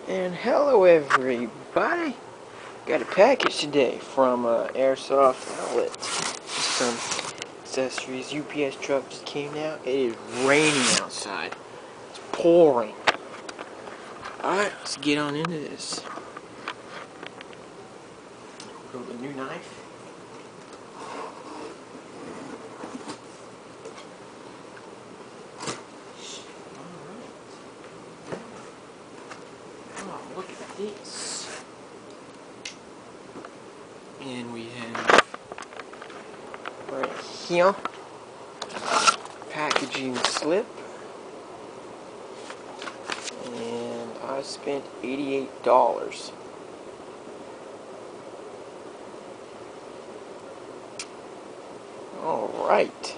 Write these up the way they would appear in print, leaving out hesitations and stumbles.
And hello everybody, got a package today from Airsoft outlet. Some accessories. UPS truck just came out. It is raining outside. It's pouring. Alright, let's get on into this. Go with a new knife. Look at this. And we have right here packaging slip. And I spent $88. Alright.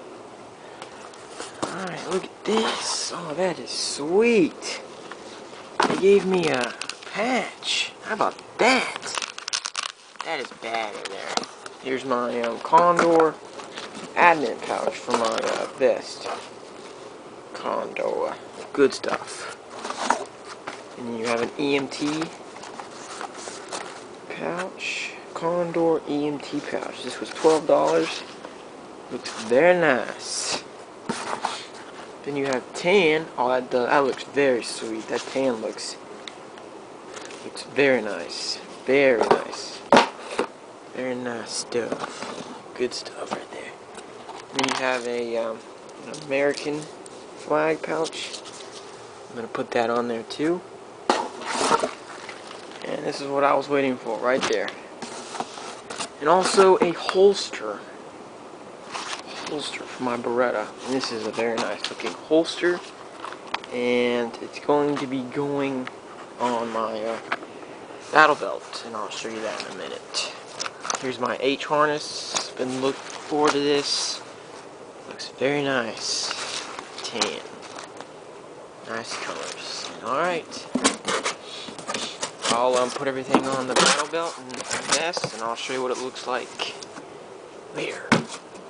Alright, look at this. Oh, that is sweet. They gave me a patch. How about that? That is bad in there. Here's my Condor admin pouch for my vest. Condor. Good stuff. And then you have an EMT pouch. Condor EMT pouch. This was $12. Looks very nice. Then you have tan. Oh, that looks very sweet. That tan looks very nice. Very nice. Very nice stuff. Good stuff right there. Then you have an American flag pouch. I'm gonna put that on there too. And this is what I was waiting for right there. And also a holster. Holster for my Beretta. And this is a very nice looking holster. And it's going to be going on my battle belt. And I'll show you that in a minute. Here's my H harness. Been looking forward to this. Looks very nice. Tan. Nice colors. Alright. I'll put everything on the battle belt and vest, and I'll show you what it looks like later.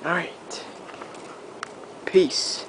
Alright. Peace.